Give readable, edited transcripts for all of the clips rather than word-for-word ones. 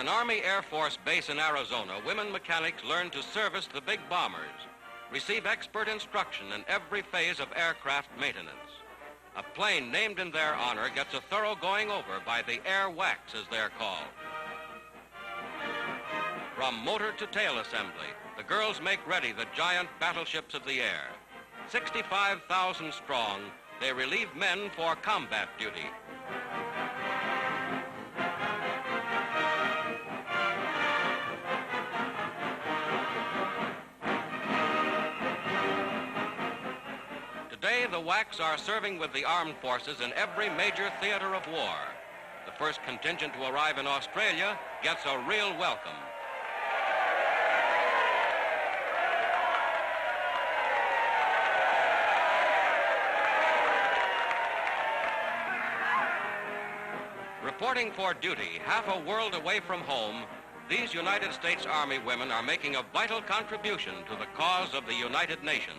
An Army Air Force base in Arizona, women mechanics learn to service the big bombers, receive expert instruction in every phase of aircraft maintenance. A plane named in their honor gets a thorough going over by the air WACs, as they're called. From motor to tail assembly, the girls make ready the giant battleships of the air. 65,000 strong, they relieve men for combat duty. Today, the WACs are serving with the armed forces in every major theater of war. The first contingent to arrive in Australia gets a real welcome. Reporting for duty, half a world away from home, these United States Army women are making a vital contribution to the cause of the United Nations.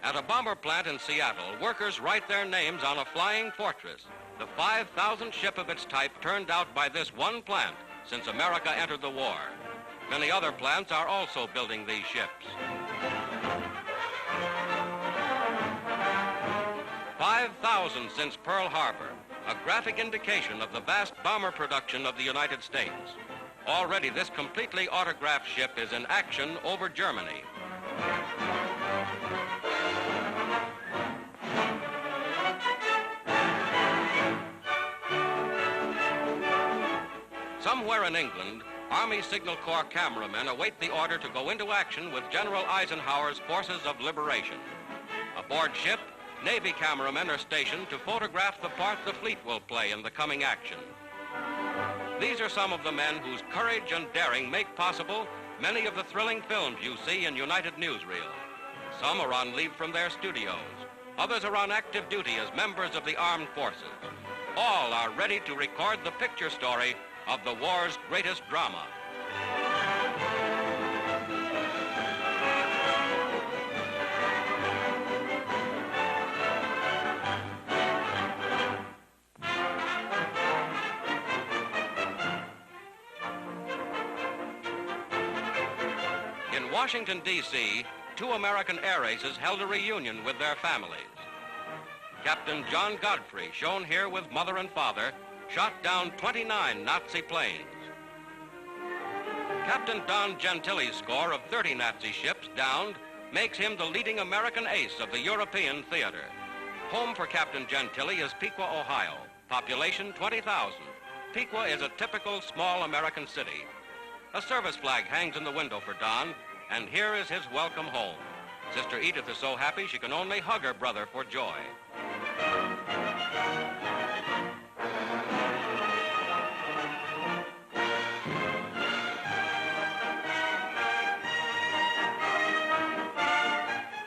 At a bomber plant in Seattle, workers write their names on a flying fortress, the 5,000th ship of its type turned out by this one plant since America entered the war. Many other plants are also building these ships. 5,000 since Pearl Harbor, a graphic indication of the vast bomber production of the United States. Already this completely autographed ship is in action over Germany. Somewhere in England, Army Signal Corps cameramen await the order to go into action with General Eisenhower's Forces of Liberation. Aboard ship, Navy cameramen are stationed to photograph the part the fleet will play in the coming action. These are some of the men whose courage and daring make possible many of the thrilling films you see in United Newsreels. Some are on leave from their studios. Others are on active duty as members of the armed forces. All are ready to record the picture story of the war's greatest drama. In Washington, D.C., 2 American air aces held a reunion with their families. Captain John Godfrey, shown here with mother and father, shot down 29 Nazi planes. Captain Don Gentili's score of 30 Nazi ships downed makes him the leading American ace of the European theater. Home for Captain Gentili is Piqua, Ohio. Population 20,000. Piqua is a typical small American city. A service flag hangs in the window for Don, and here is his welcome home. Sister Edith is so happy she can only hug her brother for joy.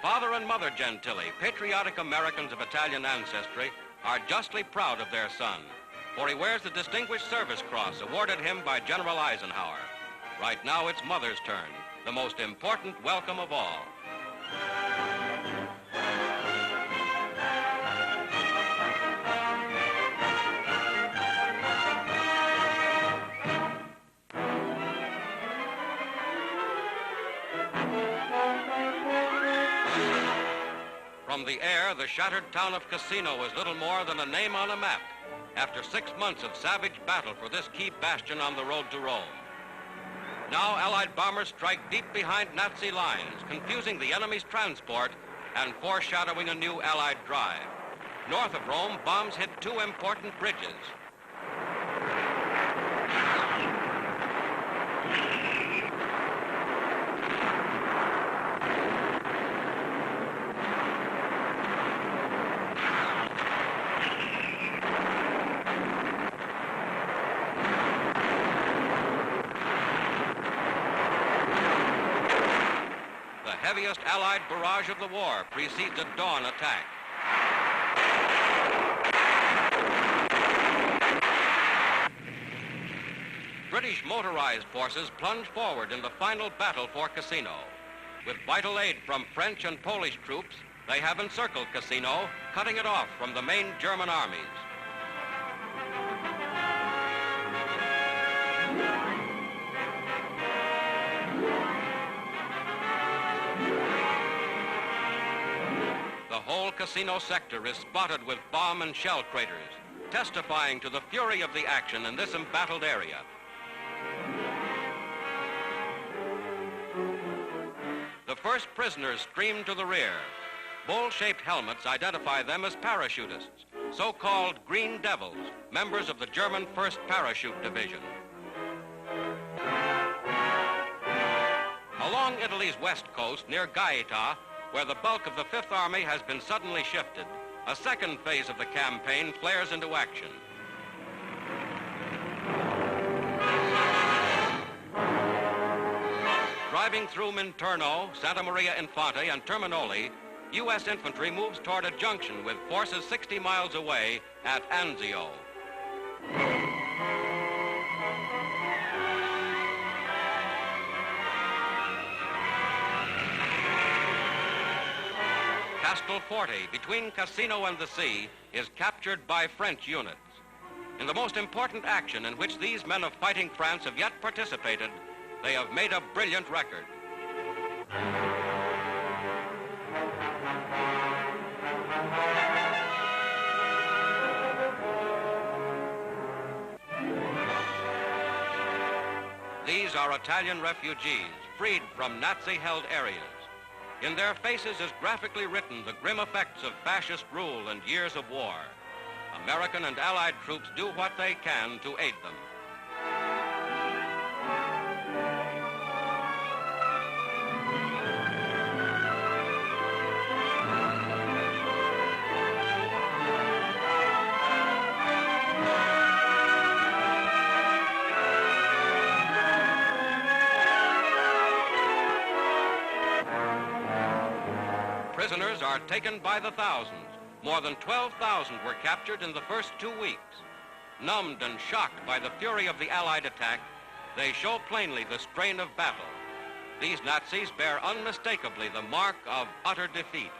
Father and Mother Gentili, patriotic Americans of Italian ancestry, are justly proud of their son, for he wears the Distinguished Service Cross awarded him by General Eisenhower. Right now it's Mother's turn, the most important welcome of all. From the air, the shattered town of Cassino is little more than a name on a map after 6 months of savage battle for this key bastion on the road to Rome. Now Allied bombers strike deep behind Nazi lines, confusing the enemy's transport and foreshadowing a new Allied drive. North of Rome, bombs hit 2 important bridges. The heaviest Allied barrage of the war precedes a dawn attack. British motorized forces plunge forward in the final battle for Cassino. With vital aid from French and Polish troops, they have encircled Cassino, cutting it off from the main German armies. The whole Cassino sector is spotted with bomb and shell craters, testifying to the fury of the action in this embattled area. The first prisoners stream to the rear. Bowl-shaped helmets identify them as parachutists, so-called Green Devils, members of the German 1st Parachute Division. Along Italy's west coast, near Gaeta, where the bulk of the Fifth Army has been suddenly shifted, a second phase of the campaign flares into action. Driving through Minturno, Santa Maria Infante, and Terminoli, U.S. infantry moves toward a junction with forces 60 miles away at Anzio. Castelforte, between Cassino and the sea, is captured by French units. In the most important action in which these men of fighting France have yet participated, they have made a brilliant record. These are Italian refugees, freed from Nazi-held areas. In their faces is graphically written the grim effects of fascist rule and years of war. American and Allied troops do what they can to aid them. Prisoners are taken by the thousands. More than 12,000 were captured in the first 2 weeks. Numbed and shocked by the fury of the Allied attack, they show plainly the strain of battle. These Nazis bear unmistakably the mark of utter defeat.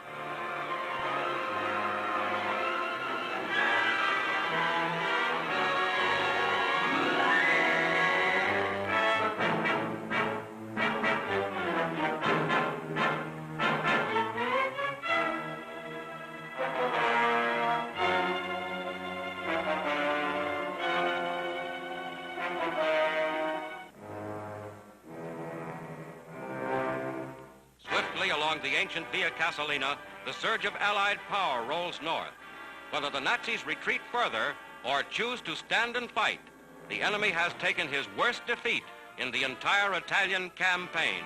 Along the ancient Via Casalina, the surge of Allied power rolls north. Whether the Nazis retreat further or choose to stand and fight, the enemy has taken his worst defeat in the entire Italian campaign.